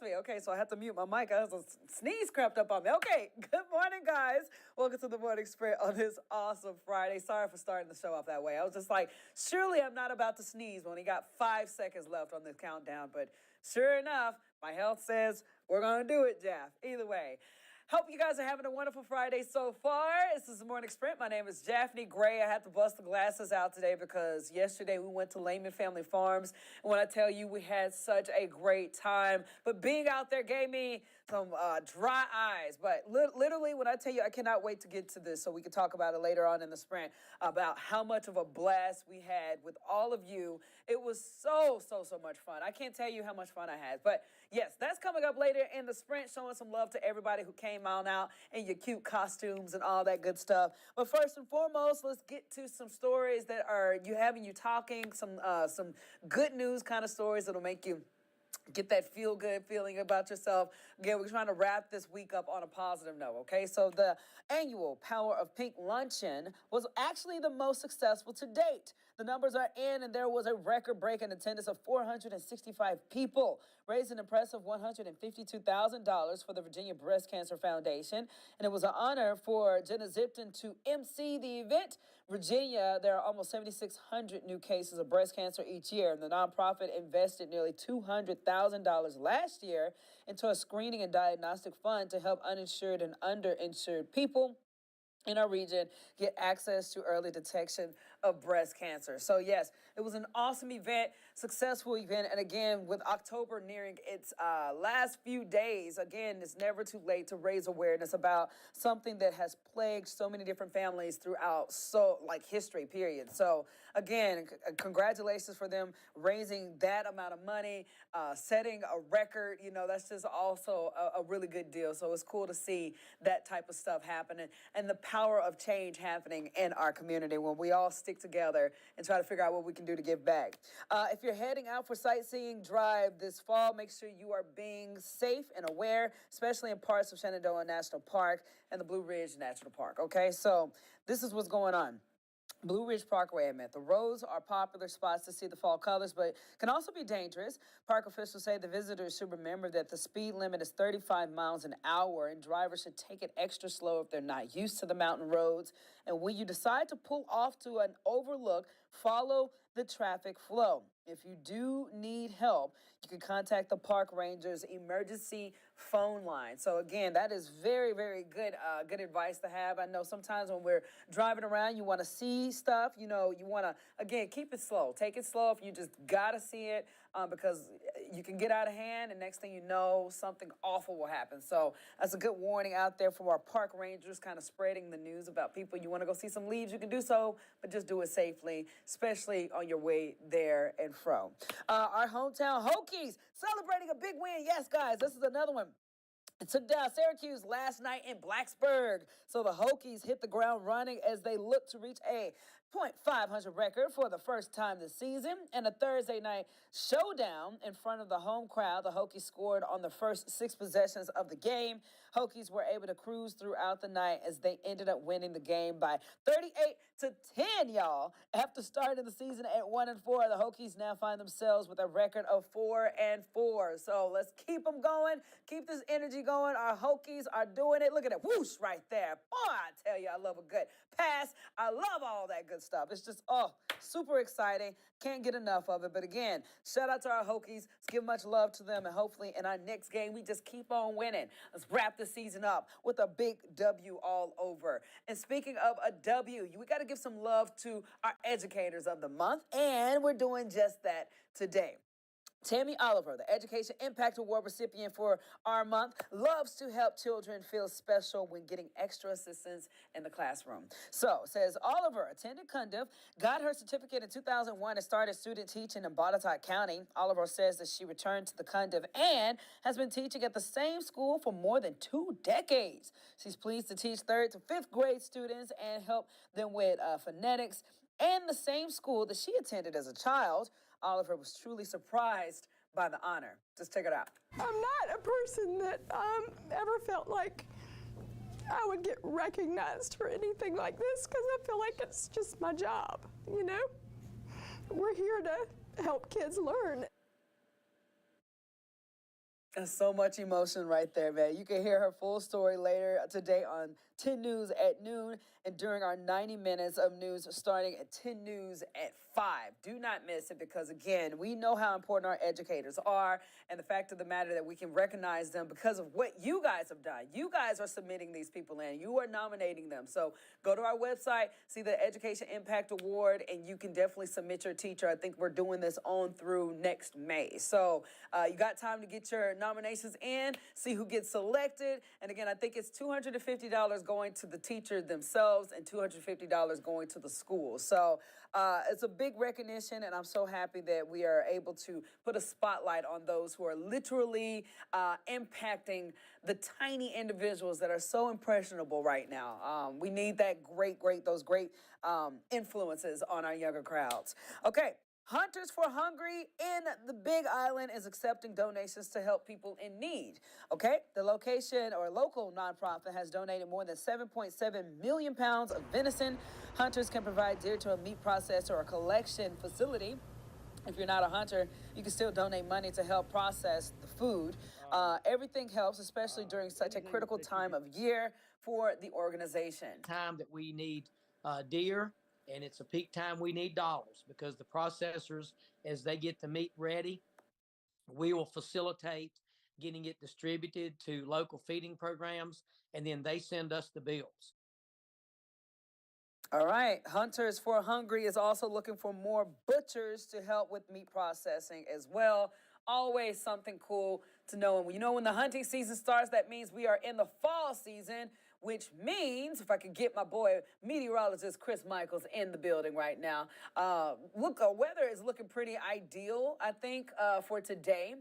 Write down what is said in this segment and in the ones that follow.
me. Okay, so I have to mute my mic. A sneeze crept up on me. Okay, good morning, guys. Welcome to the Morning Sprint on this awesome Friday. Sorry for starting the show off that way. I was just like, surely I'm not about to sneeze when we got 5 seconds left on this countdown. But sure enough, my health says we're going to do it, Jeff. Either way. Hope you guys are having a wonderful Friday so far. This is the Morning Sprint. My name is Daphne Gray. I had to bust the glasses out today because yesterday we went to Layman Family Farms. And when I tell you we had such a great time, but being out there gave me some dry eyes. But literally, when I tell you, I cannot wait to get to this so we can talk about it later on in the sprint about how much of a blast we had with all of you. It was so much fun. I can't tell you how much fun I had. But yes, that's coming up later in the sprint, showing some love to everybody who came on out in your cute costumes and all that good stuff. But first and foremost, let's get to some stories that are having you talking, some good news kind of stories that'll make you get that feel-good feeling about yourself. Again, we're trying to wrap this week up on a positive note, okay? So the annual Power of Pink Luncheon was actually the most successful to date. The numbers are in, and there was a record-breaking attendance of 465 people, raised an impressive $152,000 for the Virginia Breast Cancer Foundation. And it was an honor for Jenna Zipton to MC the event. Virginia, there are almost 7,600 new cases of breast cancer each year, and the nonprofit invested nearly $200,000 last year into a screening and diagnostic fund to help uninsured and underinsured people in our region get access to early detection of breast cancer. So yes, it was an awesome event, successful event. And again, with October nearing its last few days, again, it's never too late to raise awareness about something that has plagued so many different families throughout history, period. So again, congratulations for them raising that amount of money, setting a record. That's just also a really good deal. So it's cool to see that type of stuff happening and the power of change happening in our community when we all stick together and try to figure out what we can do to give back. If you're heading out for sightseeing drive this fall, make sure you are being safe and aware, especially in parts of Shenandoah National Park and the Blue Ridge National Park. Okay, so this is what's going on. Blue Ridge Parkway, the roads are popular spots to see the fall colors, but can also be dangerous. Park officials say the visitors should remember that the speed limit is 35 miles an hour, and drivers should take it extra slow if they're not used to the mountain roads. And when you decide to pull off to an overlook, follow the traffic flow. If you do need help, you can contact the park ranger's emergency phone line. So again, that is very, very good advice to have. I know sometimes when we're driving around, you want to see stuff. You want to, again, keep it slow. Take it slow if you just got to see it because you can get out of hand and next thing you know, something awful will happen. So that's a good warning out there from our park rangers kind of spreading the news about people. You want to go see some leaves, you can do so, but just do it safely, especially on your way there and from. Our hometown Hokies celebrating a big win. Yes, guys, this is another one. It took down Syracuse last night in Blacksburg. So the Hokies hit the ground running as they look to reach a .500 record for the first time this season. And a Thursday night showdown in front of the home crowd, the Hokies scored on the first 6 possessions of the game. Hokies were able to cruise throughout the night as they ended up winning the game by 38-10, y'all. After starting the season at 1-4, the Hokies now find themselves with a record of 4-4. So let's keep them going. Keep this energy going. Our Hokies are doing it. Look at that whoosh right there. Boy, I tell you, I love a good pass. I love all that good stuff. It's just, super exciting. Can't get enough of it. But again, shout out to our Hokies. Let's give much love to them. And hopefully in our next game, we just keep on winning. Let's wrap the season up with a big W all over. And speaking of a W, we got to give some love to our educators of the month. And we're doing just that today. Tammy Oliver, the Education Impact Award recipient for our month, loves to help children feel special when getting extra assistance in the classroom. So, says Oliver attended Cundiff, got her certificate in 2001 and started student teaching in Botetourt County. Oliver says that she returned to the Cundiff and has been teaching at the same school for more than 2 decades. She's pleased to teach 3rd to 5th grade students and help them with phonetics. And the same school that she attended as a child, Oliver was truly surprised by the honor. Just check it out. I'm not a person that ever felt like I would get recognized for anything like this because I feel like it's just my job, We're here to help kids learn. There's so much emotion right there, man. You can hear her full story later today on 10 News at noon and during our 90 minutes of news starting at 10 News at 5. Do not miss it because, again, we know how important our educators are and the fact of the matter that we can recognize them because of what you guys have done. You guys are submitting these people in. You are nominating them. So go to our website, see the Education Impact Award, and you can definitely submit your teacher. I think we're doing this on through next May. So you got time to get your nominations in, see who gets selected. And again, I think it's $250 going to the teacher themselves and $250 going to the school. So it's a big recognition, and I'm so happy that we are able to put a spotlight on those who are literally impacting the tiny individuals that are so impressionable right now. We need that those great influences on our younger crowds. Okay. Hunters for Hungry in the Big Island is accepting donations to help people in need. Okay, the location or local nonprofit has donated more than 7.7 million pounds of venison. Hunters can provide deer to a meat processor or collection facility. If you're not a hunter, you can still donate money to help process the food. Everything helps, especially during such a critical time of year for the organization. Time that we need deer, and it's a peak time we need dollars because the processors, as they get the meat ready, we will facilitate getting it distributed to local feeding programs, and then they send us the bills. All right. Hunters for Hungry is also looking for more butchers to help with meat processing as well. Always something cool to know. And you know, when the hunting season starts, that means we are in the fall season, which means, if I could get my boy meteorologist Chris Michaels in the building right now. Look, weather is looking pretty ideal, I think, for today,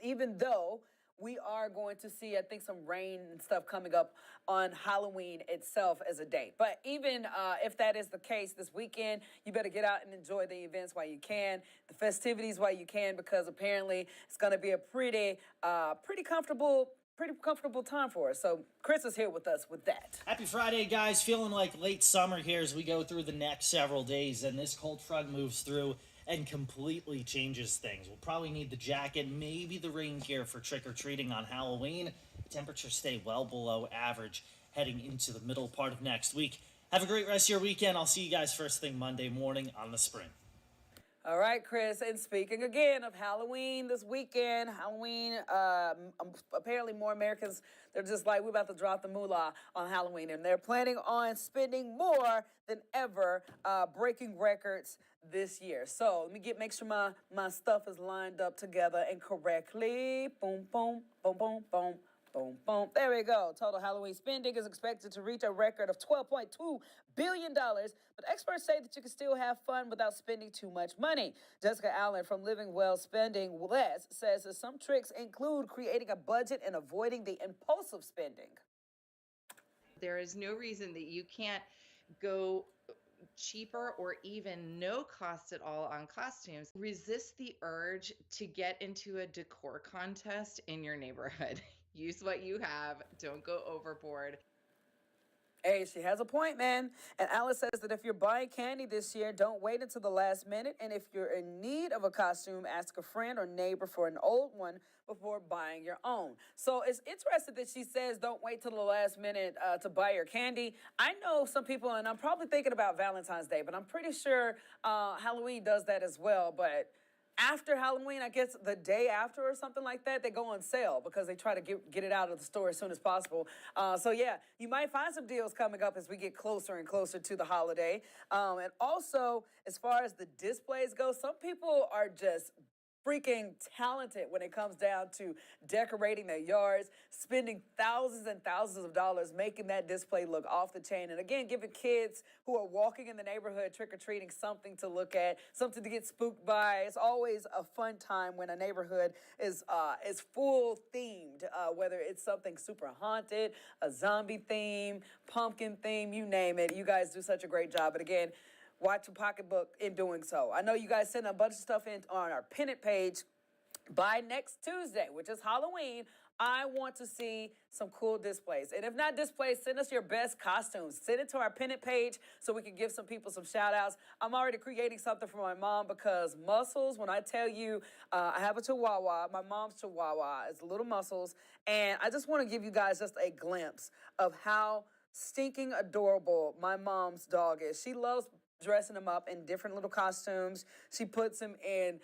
even though we are going to see, I think, some rain and stuff coming up on Halloween itself as a day. But even if that is the case this weekend, you better get out and enjoy the events while you can, the festivities while you can, because apparently it's going to be a pretty comfortable time for us. So Chris is here with us with that. Happy Friday, guys. Feeling like late summer here as we go through the next several days, and this cold front moves through and completely changes things. We'll probably need the jacket, maybe the rain gear for trick-or-treating on Halloween. Temperatures stay well below average heading into the middle part of next week. Have a great rest of your weekend. I'll see you guys first thing Monday morning on The Spring. All right, Chris, and speaking again of Halloween this weekend, Halloween, apparently more Americans, they're just like, we're about to drop the moolah on Halloween, and they're planning on spending more than ever, breaking records this year. So let me make sure my stuff is lined up together and correctly. Boom, boom, boom, boom, boom. Boom, boom. There we go. Total Halloween spending is expected to reach a record of $12.2 billion. But experts say that you can still have fun without spending too much money. Jessica Allen from Living Well Spending Less says that some tricks include creating a budget and avoiding the impulsive spending. There is no reason that you can't go cheaper or even no cost at all on costumes. Resist the urge to get into a decor contest in your neighborhood. Use what you have. Don't go overboard. Hey, she has a point, man. And Alice says that if you're buying candy this year, don't wait until the last minute. And if you're in need of a costume, ask a friend or neighbor for an old one before buying your own. So it's interesting that she says don't wait till the last minute to buy your candy. I know some people, and I'm probably thinking about Valentine's Day, but I'm pretty sure Halloween does that as well. But after Halloween, I guess the day after or something like that, they go on sale because they try to get it out of the store as soon as possible. So yeah, you might find some deals coming up as we get closer and closer to the holiday. And also, as far as the displays go, some people are just freaking talented when it comes down to decorating their yards, spending thousands and thousands of dollars making that display look off the chain. And again, giving kids who are walking in the neighborhood trick-or-treating something to look at, something to get spooked by. It's always a fun time when a neighborhood is full themed, whether it's something super haunted, a zombie theme, pumpkin theme, you name it. You guys do such a great job. But again, watch your pocketbook in doing so. I know you guys send a bunch of stuff in on our pennant page. By next Tuesday, which is Halloween, I want to see some cool displays. And if not displays, send us your best costumes. Send it to our pennant page so we can give some people some shout outs. I'm already creating something for my mom because Muscles, when I tell you, I have a Chihuahua, my mom's Chihuahua is Little Muscles. And I just want to give you guys just a glimpse of how stinking adorable my mom's dog is. She loves dressing him up in different little costumes. She puts him in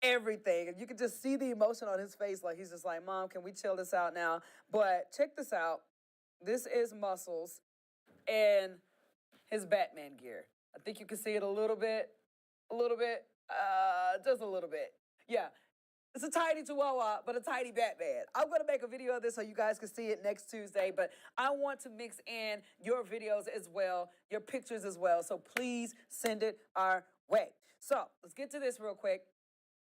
everything. And you can just see the emotion on his face. Like he's just like, Mom, can we chill this out now? But check this out. This is Muscles in his Batman gear. I think you can see it a little bit, just a little bit. Yeah. It's a tiny Chihuahua, but a tiny Batman. I'm going to make a video of this so you guys can see it next Tuesday, but I want to mix in your videos as well, your pictures as well, so please send it our way. So let's get to this real quick.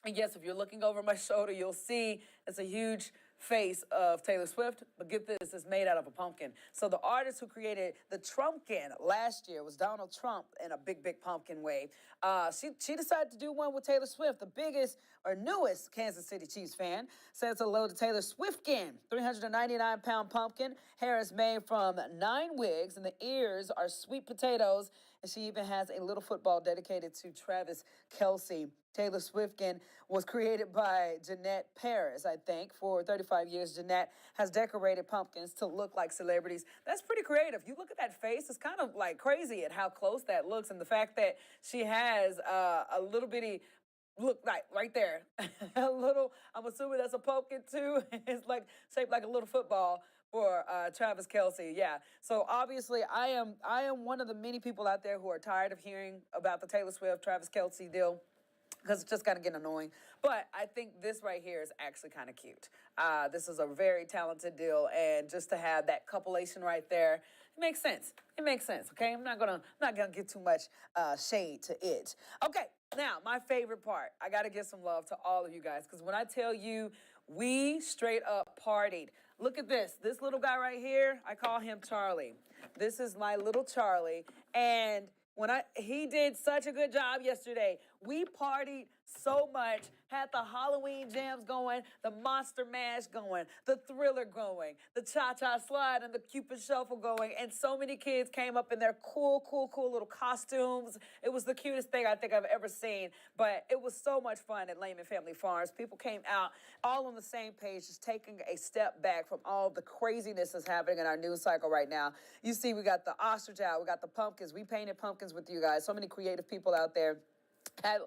And yes, if you're looking over my shoulder, you'll see it's a huge face of Taylor Swift, but get this, it's made out of a pumpkin. So the artist who created the Trumpkin last year was Donald Trump in a big, big pumpkin way. She decided to do one with Taylor Swift, the biggest or newest Kansas City Chiefs fan. Says hello to Taylor Swiftkin, 399-pound pumpkin. Hair is made from 9 wigs, and the ears are sweet potatoes. And she even has a little football dedicated to Travis Kelce. Taylor Swiftkin was created by Jeanette Paris, I think. For 35 years, Jeanette has decorated pumpkins to look like celebrities. That's pretty creative. You look at that face, it's kind of like crazy at how close that looks. And the fact that she has a little bitty, look like right there, a little, I'm assuming that's a pumpkin too. It's like shaped like a little football for Travis Kelce. Yeah. So obviously I am one of the many people out there who are tired of hearing about the Taylor Swift, Travis Kelce deal, because it's just kind of getting annoying. But I think this right here is actually kind of cute. This is a very talented deal, and just to have that copulation right there, it makes sense. It makes sense, okay? I'm not gonna give too much shade to it. Okay, now my favorite part. I gotta give some love to all of you guys, because when I tell you we straight up partied. Look at this. This little guy right here, I call him Charlie. This is my little Charlie, and he did such a good job yesterday. We partied so much, had the Halloween jams going, the Monster Mash going, the Thriller going, the Cha-Cha Slide and the Cupid Shuffle going, and so many kids came up in their cool little costumes. It was the cutest thing I think I've ever seen, but it was so much fun at Layman Family Farms. People came out all on the same page, just taking a step back from all the craziness that's happening in our news cycle right now. You see, we got the ostrich out, we got the pumpkins. We painted pumpkins with you guys. So many creative people out there had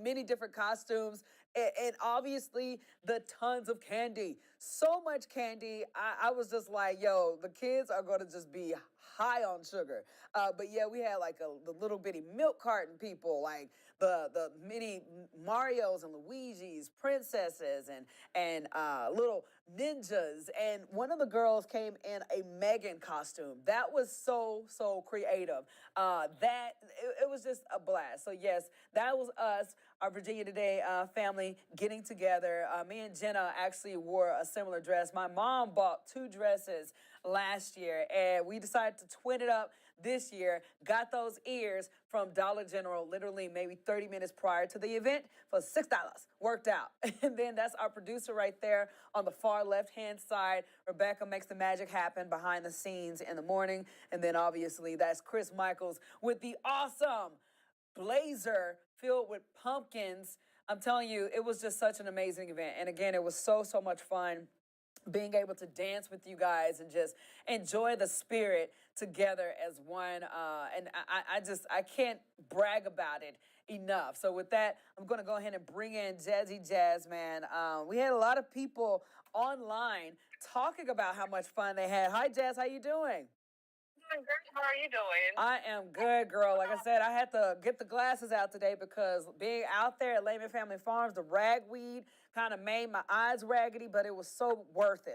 many different costumes, and obviously the tons of candy. So much candy. I was just like, yo, the kids are going to just be high on sugar. But yeah, we had like the little bitty milk carton people, like the mini Marios and Luigis, princesses, and little ninjas. And one of the girls came in a Megan costume. That was so creative. It was just a blast. So yes, that was us, our Virginia Today family getting together. Me and Jenna actually wore a similar dress. My mom bought 2 dresses last year, and we decided to twin it up this year. Got those ears from Dollar General literally maybe 30 minutes prior to the event for $6. Worked out. And then that's our producer right there on the far left-hand side. Rebecca makes the magic happen behind the scenes in the morning. And then obviously that's Chris Michaels with the awesome blazer filled with pumpkins. I'm telling you, it was just such an amazing event. And again, it was so much fun being able to dance with you guys and just enjoy the spirit together as one. And I can't brag about it enough. So with that, I'm going to go ahead and bring in Jazzy Jazz, man. We had a lot of people online talking about how much fun they had. Hi, Jazz. How you doing? Doing great. How are you doing? I am good, girl. Like I said, I had to get the glasses out today because being out there at Layman Family Farms, the ragweed kind of made my eyes raggedy, but it was so worth it.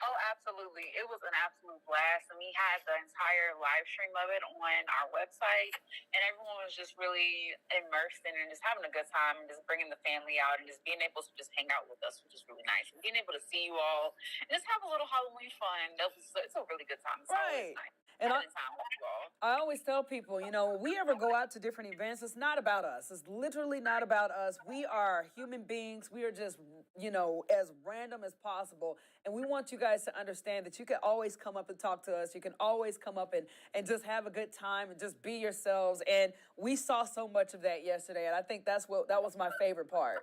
Oh, absolutely. It was an absolute blast. And we had the entire live stream of it on our website. And everyone was just really immersed in it and just having a good time and just bringing the family out and just being able to just hang out with us, which is really nice. And being able to see you all and just have a little Halloween fun. It's a really good time. It's always Right. nice. And having time with you all. I always tell people, you know, when we ever go out to different events, it's not about us. It's literally not about us. We are human beings. We are just, you know, as random as possible. And we want you guys to understand that you can always come up and talk to us. You can always come up and just have a good time and just be yourselves. And we saw so much of that yesterday. And I think that was my favorite part.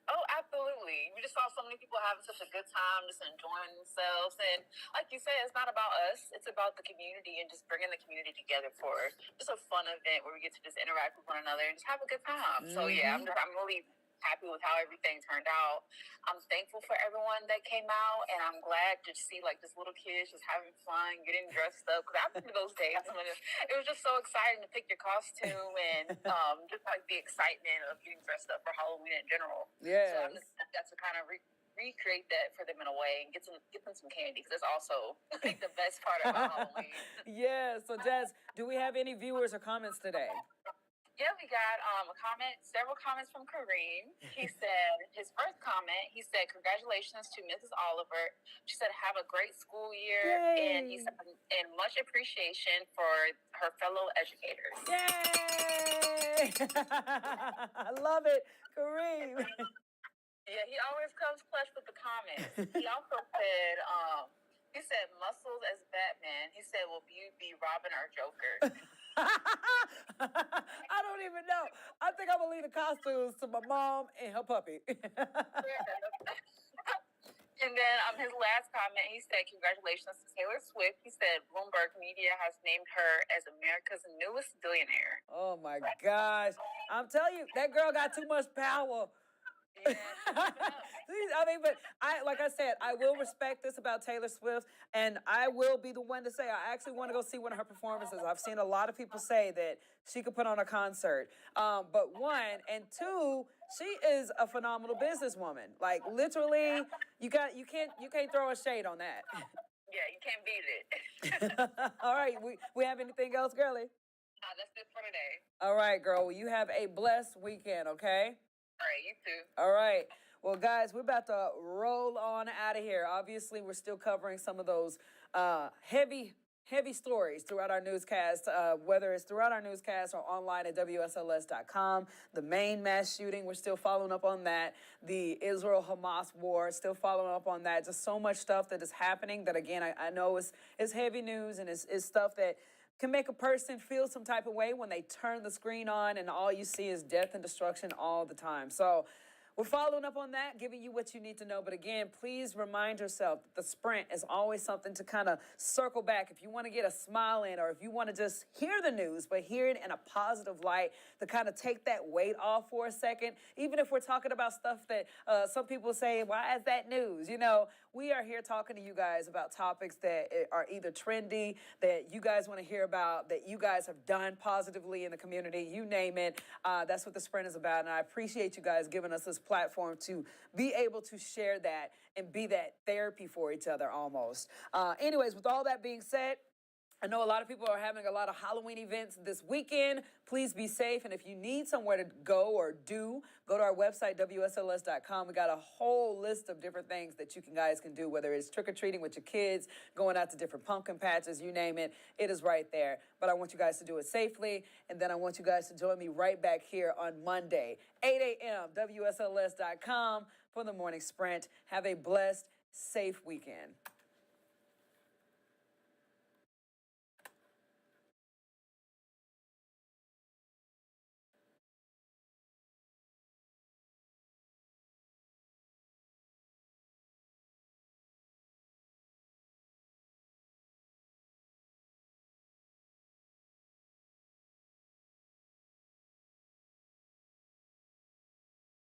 Oh, absolutely. We just saw so many people having such a good time, just enjoying themselves. And like you said, it's not about us. It's about the community and just bringing the community together for just a fun event where we get to just interact with one another and just have a good time. So, yeah, I'm really happy with how everything turned out. I'm thankful for everyone that came out, and I'm glad to see like just little kids just having fun, getting dressed up. Because I remember those days when it was just so exciting to pick your costume and just like the excitement of getting dressed up for Halloween in general. Yes. So I'm just got to kind of recreate that for them in a way and get them some candy, because that's also like the best part about Halloween. Yeah. So, Jazz, do we have any viewers or comments today? Yeah, we got several comments from Kareem. He said, his first comment, he said, congratulations to Mrs. Oliver. She said, have a great school year. Yay. And he said, and much appreciation for her fellow educators. Yay! I love it, Kareem. Yeah, he always comes clutch with the comments. He also said, he said, muscles as Batman. He said, will you be Robin or Joker? I don't even know. I think I'm gonna leave the costumes to my mom and her puppy. And then his last comment, he said, congratulations to Taylor Swift. He said, Bloomberg Media has named her as America's newest billionaire. Oh my gosh. I'm telling you, that girl got too much power. Yeah. I mean, but like I said, I will respect this about Taylor Swift, and I will be the one to say I actually want to go see one of her performances. I've seen a lot of people say that she could put on a concert. But one, and two, she is a phenomenal businesswoman. Like literally, you can't throw a shade on that. Yeah, you can't beat it. All right, we have anything else, girlie? That's it for today. All right, girl. Well, you have a blessed weekend, okay? All right, you too. All right. Well, guys, we're about to roll on out of here. Obviously, we're still covering some of those heavy stories throughout our newscast, whether it's throughout our newscast or online at WSLS.com. The main mass shooting, we're still following up on that. The Israel-Hamas war, still following up on that. Just so much stuff that is happening that, again, I know is heavy news and is stuff that can make a person feel some type of way when they turn the screen on and all you see is death and destruction all the time. So we're following up on that, giving you what you need to know. But again, please remind yourself that the sprint is always something to kind of circle back. If you want to get a smile in, or if you want to just hear the news, but hear it in a positive light, to kind of take that weight off for a second. Even if we're talking about stuff that some people say, why is that news? You know, we are here talking to you guys about topics that are either trendy, that you guys want to hear about, that you guys have done positively in the community, you name it. That's what the sprint is about. And I appreciate you guys giving us this platform to be able to share that and be that therapy for each other almost. Anyways, with all that being said, I know a lot of people are having a lot of Halloween events this weekend. Please be safe. And if you need somewhere to go or go to our website, WSLS.com. We got a whole list of different things that you guys can do, whether it's trick-or-treating with your kids, going out to different pumpkin patches, you name it. It is right there. But I want you guys to do it safely. And then I want you guys to join me right back here on Monday, 8 a.m., WSLS.com for the morning sprint. Have a blessed, safe weekend.